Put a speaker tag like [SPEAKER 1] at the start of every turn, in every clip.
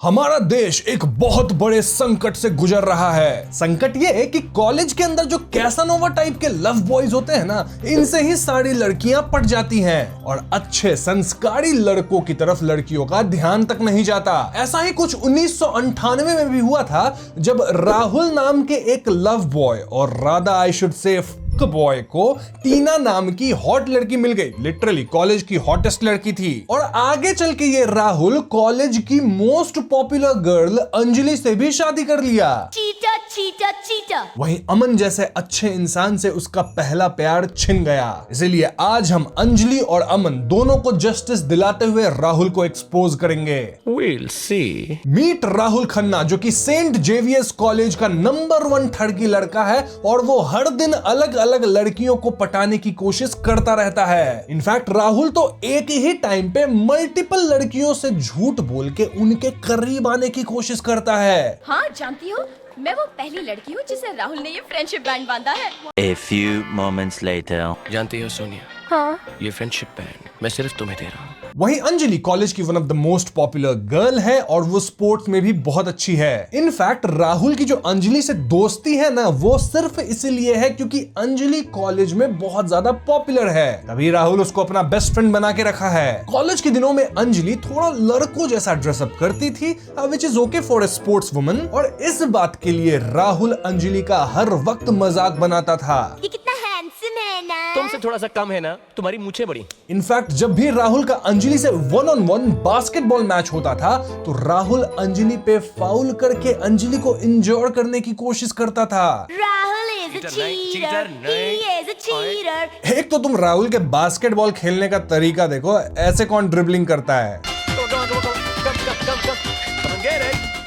[SPEAKER 1] हमारा देश एक बहुत बड़े संकट से गुजर रहा है। संकट ये है कि कॉलेज के अंदर जो कैसानोवा टाइप के लव बॉयज होते हैं ना, इनसे ही सारी लड़कियां पट जाती हैं और अच्छे संस्कारी लड़कों की तरफ लड़कियों का ध्यान तक नहीं जाता। ऐसा ही कुछ 1998 में भी हुआ था, जब राहुल नाम के एक लव बॉय और Radha I should say boy को टीना नाम की हॉट लड़की मिल गई। लिटरली कॉलेज की हॉटेस्ट लड़की थी। और आगे चल के ये राहुल कॉलेज की मोस्ट पॉपुलर गर्ल अंजलि से भी शादी कर लिया।
[SPEAKER 2] चीटा चीटा चीटा।
[SPEAKER 1] वहीं अमन जैसे अच्छे इंसान से उसका पहला प्यार छिन गया। इसीलिए आज हम अंजलि और अमन दोनों को जस्टिस दिलाते हुए राहुल को एक्सपोज करेंगे।
[SPEAKER 3] We'll see.
[SPEAKER 1] Meet Rahul Khanna, जो कि सेंट जेवियर्स कॉलेज का नंबर 1 ठड़की लड़का है और वो हर दिन अलग अलग लड़कियों को पटाने की कोशिश करता रहता है। इनफैक्ट राहुल तो एक ही टाइम पे मल्टीपल लड़कियों से झूठ बोल के उनके करीब आने की कोशिश करता है।
[SPEAKER 2] हाँ जानती हो, मैं वो पहली लड़की हूँ जिसे राहुल ने ये फ्रेंडशिप बैंड बांधा है।
[SPEAKER 4] A few moments later.
[SPEAKER 3] जानती हो सोनिया,
[SPEAKER 2] हाँ
[SPEAKER 3] ये फ्रेंडशिप बैंड मैं सिर्फ तुम्हें दे रहा हूँ।
[SPEAKER 1] वहीं अंजलि कॉलेज की one of the most popular girl है और वो स्पोर्ट्स में भी बहुत अच्छी है। इनफैक्ट राहुल की जो अंजलि से दोस्ती है ना, वो सिर्फ इसीलिए है क्योंकि अंजलि कॉलेज में बहुत ज्यादा पॉपुलर है, तभी राहुल उसको अपना बेस्ट फ्रेंड बना के रखा है। कॉलेज के दिनों में अंजलि थोड़ा लड़कों जैसा ड्रेसअप करती थी, which is okay for a sports woman, और इस बात के लिए राहुल अंजलि का हर वक्त मजाक बनाता था।
[SPEAKER 2] ये कितना हैंडसम है ना।
[SPEAKER 3] तुमसे थोड़ा सा कम है ना, तुम्हारी मूछें बड़ी।
[SPEAKER 1] इनफैक्ट जब भी राहुल का अंजलि से 1-on-1 बास्केटबॉल मैच होता था, तो राहुल अंजलि पे फाउल करके अंजलि को इंजोर करने की कोशिश करता था।
[SPEAKER 2] Rahul is a cheater, he is a cheater.
[SPEAKER 1] एक तो तुम राहुल के बास्केटबॉल खेलने का तरीका देखो, ऐसे कौन ड्रिबलिंग करता है।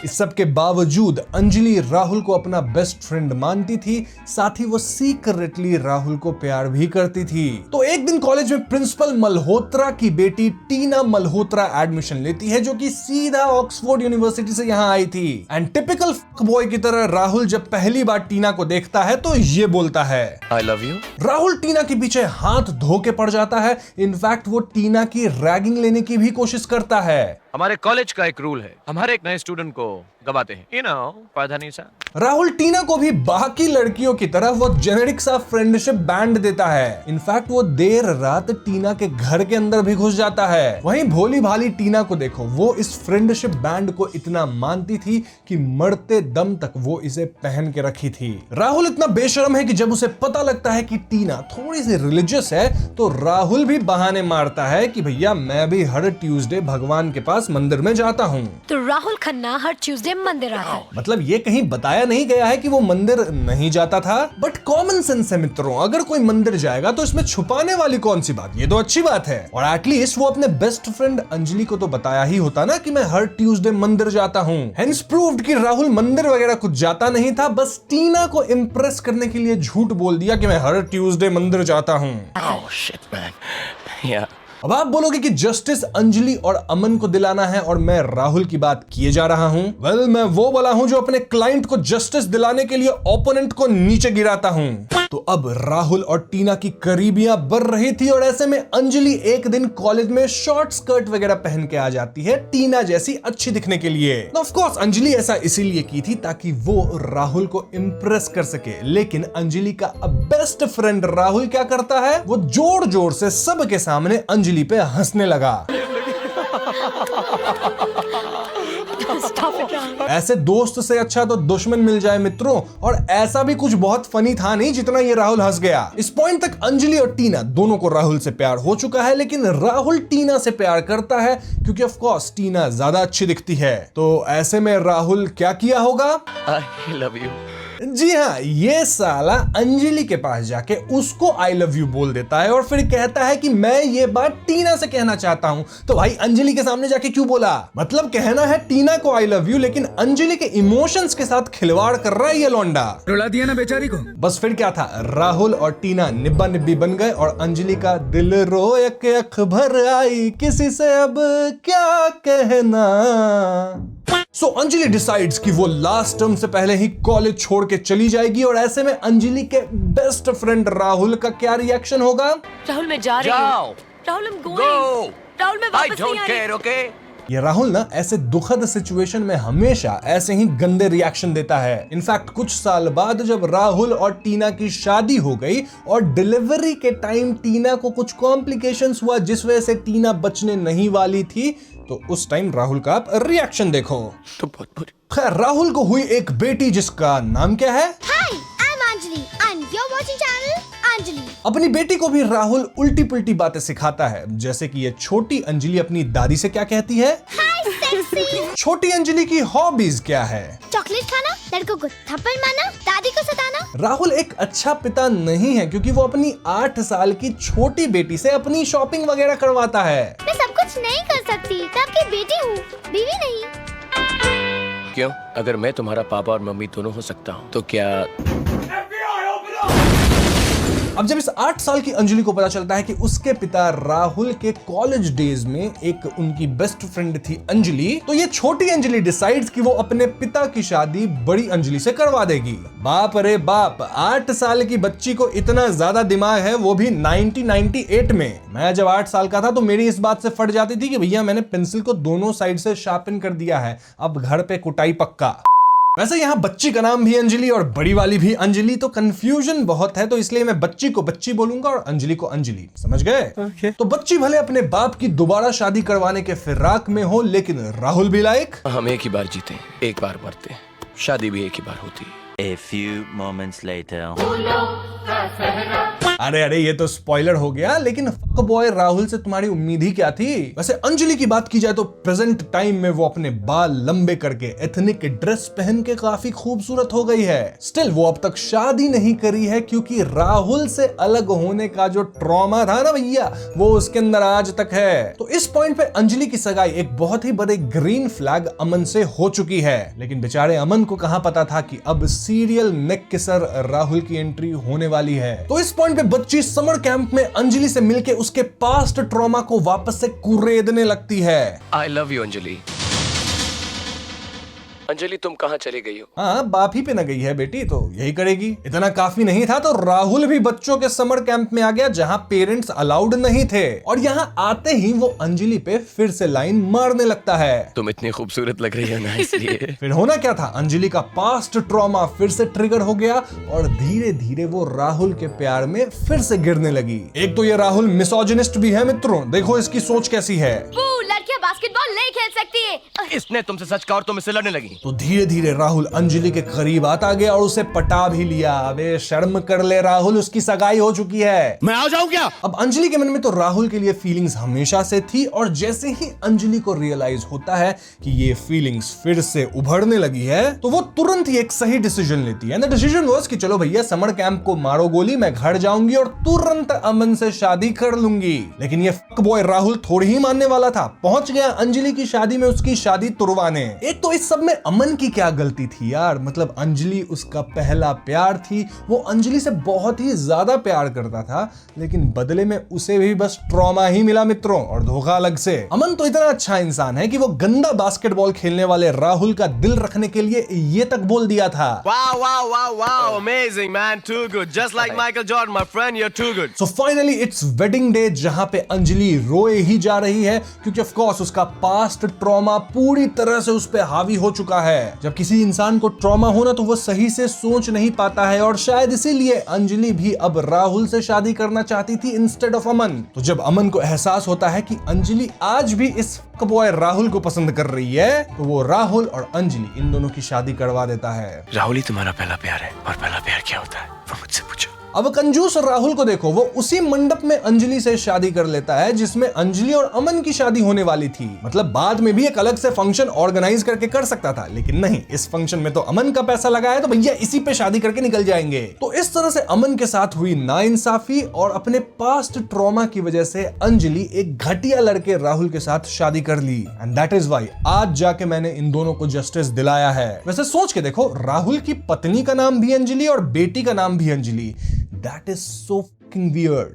[SPEAKER 1] इस सब के बावजूद अंजलि राहुल को अपना बेस्ट फ्रेंड मानती थी, साथ ही वो सीक्रेटली राहुल को प्यार भी करती थी। तो एक दिन कॉलेज में प्रिंसिपल मल्होत्रा की बेटी टीना मल्होत्रा एडमिशन लेती है, जो कि सीधा ऑक्सफोर्ड यूनिवर्सिटी से यहाँ आई थी। एंड टिपिकल बॉय की तरह राहुल जब पहली बार टीना को देखता है तो ये बोलता है,
[SPEAKER 3] I love you.
[SPEAKER 1] राहुल टीना के पीछे हाथ धो के पड़ जाता है। इनफैक्ट वो टीना की रैगिंग लेने की भी कोशिश करता है।
[SPEAKER 3] हमारे कॉलेज का एक रूल है, हम हर एक नए स्टूडेंट को गवाते हैं, you know, पता नहीं सा।
[SPEAKER 1] राहुल टीना को भी बाकी लड़कियों की तरह वो जेनेरिक सा फ्रेंडशिप बैंड देता है। इनफैक्ट वो देर रात टीना के घर के अंदर भी घुस जाता है। वहीं भोली भाली टीना को देखो, वो इस फ्रेंडशिप बैंड को इतना मानती थी कि मरते दम तक वो इसे पहन के रखी थी। राहुल इतना बेशर्म है कि जब उसे पता लगता है कि टीना थोड़ी सी रिलीजियस है, तो राहुल भी बहाने मारता है कि भैया मैं भी हर ट्यूसडे भगवान के पास मंदिर में जाता हूँ।
[SPEAKER 5] तो राहुल खन्ना हर ट्यूसडे मंदिर आता है।
[SPEAKER 1] मतलब ये कहीं बताया नहीं गया है कि वो मंदिर नहीं जाता था, बट कॉमन सेंस है मित्रों। अगर कोई मंदिर जाएगा तो इसमें छुपाने वाली कौन सी बात, ये तो अच्छी बात है। और एटलीस्ट वो अपने बेस्ट फ्रेंड अंजलि को तो बताया ही होता ना कि मैं हर ट्यूसडे मंदिर जाता हूँ। हेंस प्रूव्ड कि राहुल मंदिर वगैरह कुछ जाता नहीं था, बस टीना को इम्प्रेस करने के लिए झूठ बोल दिया कि मैं हर ट्यूसडे मंदिर जाता हूँ।
[SPEAKER 3] Oh shit man. Yeah.
[SPEAKER 1] अब आप बोलोगे कि जस्टिस अंजलि और अमन को दिलाना है और मैं राहुल की बात किए जा रहा हूं। वेल, मैं वो वाला हूं जो अपने क्लाइंट को जस्टिस दिलाने के लिए ओपोनेंट को नीचे गिराता हूं। तो अब राहुल और टीना की करीबियां बढ़ रही थी और ऐसे में अंजलि एक दिन कॉलेज में शॉर्ट स्कर्ट वगैरह पहन के आ जाती है, टीना जैसी अच्छी दिखने के लिए। ऑफ कोर्स अंजलि ऐसा इसीलिए की थी ताकि वो राहुल को इम्प्रेस कर सके। लेकिन अंजलि का बेस्ट फ्रेंड राहुल क्या करता है, वो जोर जोर से सबके सामने अंजलि पे हंसने लगा। ऐसे दोस्त से अच्छा तो दुश्मन मिल जाए मित्रों। और ऐसा भी कुछ बहुत फनी था नहीं जितना ये राहुल हंस गया। इस पॉइंट तक अंजलि और टीना दोनों को राहुल से प्यार हो चुका है, लेकिन राहुल टीना से प्यार करता है क्योंकि ऑफ कोर्स टीना ज्यादा अच्छी दिखती है। तो ऐसे में राहुल क्या किया होगा?
[SPEAKER 3] I love you.
[SPEAKER 1] जी हाँ, ये साला अंजलि के पास जाके उसको आई लव यू बोल देता है और फिर कहता है कि मैं ये बात टीना से कहना चाहता हूँ। तो भाई अंजलि के सामने जाके क्यों बोला? मतलब कहना है टीना को आई लव यू, लेकिन अंजलि के इमोशंस के साथ खिलवाड़ कर रहा है ये लौंडा।
[SPEAKER 6] रुला दिया ना बेचारी को।
[SPEAKER 1] बस फिर क्या था, राहुल और टीना निब्बा निब्बी बन गए और अंजलि का दिल रोए के अख भर आई, किसी से अब क्या कहना। सो अंजलि डिसाइड्स कि वो लास्ट टर्म से पहले ही कॉलेज छोड़ के चली जाएगी। और ऐसे में अंजलि के बेस्ट फ्रेंड राहुल का क्या रिएक्शन होगा?
[SPEAKER 5] राहुल मैं जा रही
[SPEAKER 3] जाओ।
[SPEAKER 5] हूँ। Rahul I'm going।
[SPEAKER 3] Go.
[SPEAKER 5] Rahul मैं
[SPEAKER 3] I
[SPEAKER 5] वापस नहीं
[SPEAKER 3] don't
[SPEAKER 5] आ रही।
[SPEAKER 3] care, okay?
[SPEAKER 1] ये राहुल ना ऐसे दुखद सिचुएशन में हमेशा ऐसे ही गंदे रिएक्शन देता है। इनफैक्ट कुछ साल बाद जब राहुल और टीना की शादी हो गई और डिलीवरी के टाइम टीना को कुछ कॉम्प्लिकेशंस हुआ जिस वजह से टीना बचने नहीं वाली थी, तो उस टाइम राहुल का आप रिएक्शन देखो।
[SPEAKER 3] तो बहुत बुरी।
[SPEAKER 1] खैर, राहुल को हुई एक बेटी जिसका नाम क्या है?
[SPEAKER 6] Hi, I'm Anjali and you're watching channel Anjali.
[SPEAKER 1] अपनी बेटी को भी राहुल उल्टी पुल्टी बातें सिखाता है, जैसे कि ये छोटी अंजलि अपनी दादी से क्या कहती है।
[SPEAKER 6] Hi, sexy.
[SPEAKER 1] छोटी अंजलि की हॉबीज क्या है?
[SPEAKER 6] चॉकलेट खाना, लड़कों को थप्पड़ मारना, दादी को सताना।
[SPEAKER 1] राहुल एक अच्छा पिता नहीं है क्योंकि वो अपनी 8 साल की छोटी बेटी से अपनी शॉपिंग वगैरह करवाता है।
[SPEAKER 6] मैं सब कुछ नहीं कर सकती, मैं आपकी बेटी हूँ, बीवी नहीं।
[SPEAKER 3] क्यों? अगर मैं तुम्हारा पापा और मम्मी दोनों हो सकता हूँ तो क्या?
[SPEAKER 1] अब जब इस 8 साल की अंजलि को पता चलता है कि उसके पिता राहुल के कॉलेज डेज में एक उनकी बेस्ट फ्रेंड थी अंजलि, तो ये छोटी अंजलि डिसाइड्स कि वो अपने पिता की शादी बड़ी अंजलि से करवा देगी। बाप रे बाप, 8 साल की बच्ची को इतना ज्यादा दिमाग है, वो भी 1998 में। मैं जब 8 साल का था तो मेरी इस बात से फट जाती थी कि भैया मैंने पेंसिल को दोनों साइड से शार्पन कर दिया है, अब घर पे कुटाई पक्का। वैसे यहाँ बच्ची का नाम भी अंजलि और बड़ी वाली भी अंजलि, तो कंफ्यूजन बहुत है, तो इसलिए मैं बच्ची को बच्ची बोलूंगा और अंजलि को अंजलि। समझ गए? तो बच्ची भले अपने बाप की दोबारा शादी करवाने के फिराक में हो, लेकिन राहुल भी लाइक
[SPEAKER 3] हम एक ही बार जीते, एक बार मरते, शादी भी एक ही बार होती है।
[SPEAKER 4] A few moments later.
[SPEAKER 1] अरे अरे, ये तो स्पॉइलर हो गया, लेकिन फक बॉय राहुल से तुम्हारी उम्मीद ही क्या थी? वैसे अंजलि की बात की जाए तो प्रेजेंट टाइम में वो अपने बाल लंबे करके एथनिक ड्रेस पहन के काफी खूबसूरत हो गई है। स्टिल वो अब तक शादी नहीं करी है क्योंकि राहुल से अलग होने का जो ट्रॉमा था ना भैया, वो उसके अंदर आज तक है। तो इस पॉइंट पे अंजलि की सगाई एक बहुत ही बड़े ग्रीन फ्लैग अमन से हो चुकी है, लेकिन बेचारे अमन को कहां पता था कि अब सीरियल नेक किसर राहुल की एंट्री होने वाली है। तो इस पॉइंट पे बच्ची समर कैंप में अंजलि से मिलके उसके पास्ट ट्रॉमा को वापस से कुरेदने लगती है।
[SPEAKER 3] I love you Anjali. Anjali तुम कहाँ चली गई हो?
[SPEAKER 1] हाँ, बाप ही पे न गई है बेटी, तो यही करेगी। इतना काफी नहीं था तो राहुल भी बच्चों के समर कैंप में आ गया जहाँ पेरेंट्स अलाउड नहीं थे, और यहाँ आते ही वो अंजलि पे फिर से लाइन मारने लगता है।
[SPEAKER 3] तुम इतनी खूबसूरत लग रही हो ना, इसलिए।
[SPEAKER 1] फिर होना क्या था, अंजलि का पास्ट ट्रॉमा फिर से ट्रिगर हो गया और धीरे धीरे वो राहुल के प्यार में फिर से गिरने लगी। एक तो ये राहुल मिसोजिनिस्ट भी है मित्रों, देखो इसकी सोच कैसी है।
[SPEAKER 2] लड़कियां बास्केटबॉल नहीं खेल सकती है।
[SPEAKER 3] इसने तुमसे सच कहा और तुम इससे लड़ने लगी।
[SPEAKER 1] तो धीरे धीरे राहुल अंजलि के करीब आता गया और उसे पटा भी लिया। अबे शर्म कर ले राहुल, उसकी सगाई हो चुकी है।
[SPEAKER 3] मैं आ जाऊं क्या?
[SPEAKER 1] अब अंजलि के मन में तो राहुल के लिए फीलिंग्स हमेशा से थी, और जैसे ही अंजलि को रियलाइज होता है कि ये फीलिंग्स फिर से उभरने लगी है, तो वो तुरंत ही एक सही डिसीजन लेती है। द डिसीजन वाज कि चलो भैया समर कैंप को मारो गोली, मैं घर जाऊंगी और तुरंत अमन से शादी कर लूंगी। लेकिन ये फक बॉय राहुल थोड़ी ही मानने वाला था, पहुंच गया अंजलि की शादी में उसकी शादी तुड़वाने। एक तो इस सब में अमन की क्या गलती थी यार, मतलब अंजलि उसका पहला प्यार थी, वो अंजलि से बहुत ही ज्यादा प्यार करता था, लेकिन बदले में उसे भी बस ट्रॉमा ही मिला मित्रों, और धोखा अलग से। अमन तो इतना अच्छा इंसान है कि वो गंदा बास्केटबॉल खेलने वाले राहुल का दिल रखने के लिए ये तक बोल दिया था।
[SPEAKER 3] Wow, wow, wow, wow, amazing man, too good, just like Michael Jordan, my friend, you're too good.
[SPEAKER 1] So finally it's wedding day, जहां पे अंजलि रोए ही जा रही है क्योंकि ऑफ कोर्स उसका पास्ट ट्रॉमा पूरी तरह से उस पे हावी हो चुका है। जब किसी इंसान को ट्रॉमा होना तो वो सही से सोच नहीं पाता है, और शायद इसीलिए अंजलि भी अब राहुल से शादी करना चाहती थी इंस्टेड ऑफ अमन। तो जब अमन को एहसास होता है कि अंजलि आज भी इस बॉय राहुल को पसंद कर रही है, तो वो राहुल और अंजलि इन दोनों की शादी करवा देता है।
[SPEAKER 3] राहुल ही तुम्हारा पहला प्यार है, और पहला प्यार क्या होता है वो मुझसे पूछो।
[SPEAKER 1] अब कंजूस राहुल को देखो, वो उसी मंडप में अंजलि से शादी कर लेता है जिसमें अंजलि और अमन की शादी होने वाली थी। मतलब बाद में भी एक अलग से फंक्शन ऑर्गेनाइज करके कर सकता था, लेकिन नहीं, इस फंक्शन में तो अमन का पैसा लगा है तो भैया इसी पे शादी करके निकल जाएंगे। तो इस तरह से अमन के साथ हुई नाइंसाफी, और अपने पास्ट ट्रॉमा की वजह से अंजलि एक घटिया लड़के राहुल के साथ शादी कर ली, एंड दैट इज व्हाई आज जाके मैंने इन दोनों को जस्टिस दिलाया है। वैसे सोच के देखो, राहुल की पत्नी का नाम भी अंजलि और बेटी का नाम भी Anjali. That is so fucking weird.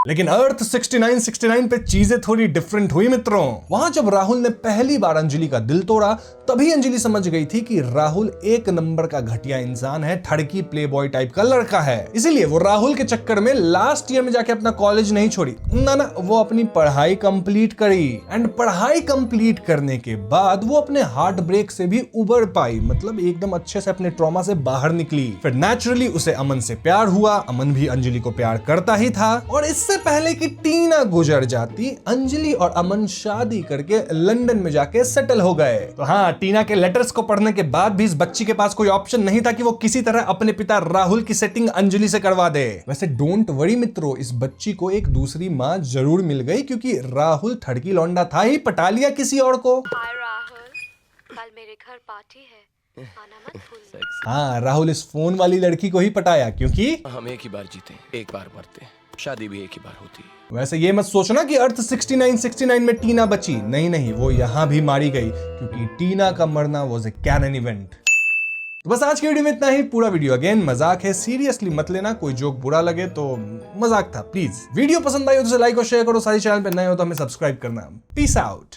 [SPEAKER 1] लेकिन अर्थ 6969 पे चीजें थोड़ी डिफरेंट हुई मित्रों। वहां जब राहुल ने पहली बार अंजलि का दिल तोड़ा, तभी अंजलि समझ गई थी कि राहुल एक नंबर का घटिया इंसान है, ठड़की प्लेबॉय टाइप का लड़का है। इसीलिए वो राहुल के चक्कर में लास्ट ईयर में जाके अपना कॉलेज नहीं छोड़ी, ना वो अपनी पढ़ाई कंप्लीट करी। एंड पढ़ाई कंप्लीट करने के बाद वो अपने हार्ट ब्रेक से भी उबर पाई, मतलब एकदम अच्छे से अपने ट्रॉमा से बाहर निकली। फिर नेचुरली उसे अमन से प्यार हुआ, अमन भी अंजलि को प्यार करता ही था। और इससे पहले कि टीना गुजर जाती, अंजलि और अमन शादी करके लंदन में जाके सेटल हो गए। तो हाँ, टीना के लेटर्स को पढ़ने के बाद भी इस बच्ची के पास कोई ऑप्शन नहीं था कि वो किसी तरह अपने पिता राहुल की सेटिंग अंजलि से करवा दे। वैसे डोंट वरी मित्रों, इस बच्ची को एक दूसरी माँ जरूर मिल गई, क्योंकि राहुल ठड़की लौंडा था ही, पटा लिया किसी और को।
[SPEAKER 5] हाय राहुल, कल मेरे घर पार्टी है, आना मत भूलना।
[SPEAKER 1] हाँ, राहुल इस फोन वाली लड़की को ही पटाया, क्योंकि
[SPEAKER 3] हम एक ही बार जीते, एक बार मरते, शादी भी एक ही बार होती है।
[SPEAKER 1] वैसे ये मत सोचना कि अर्थ 6969 में टीना बची, नहीं, वो यहां भी मारी गई, क्योंकि टीना का मरना वाज ए कैनन इवेंट। तो बस आज की वीडियो में इतना ही। पूरा वीडियो अगेन मजाक है, सीरियसली मत लेना, कोई जोक बुरा लगे तो मजाक था प्लीज। वीडियो पसंद आई हो तो लाइक और शेयर करो, सारी चैनल पे नए हो तो हमें सब्सक्राइब करना। Peace out.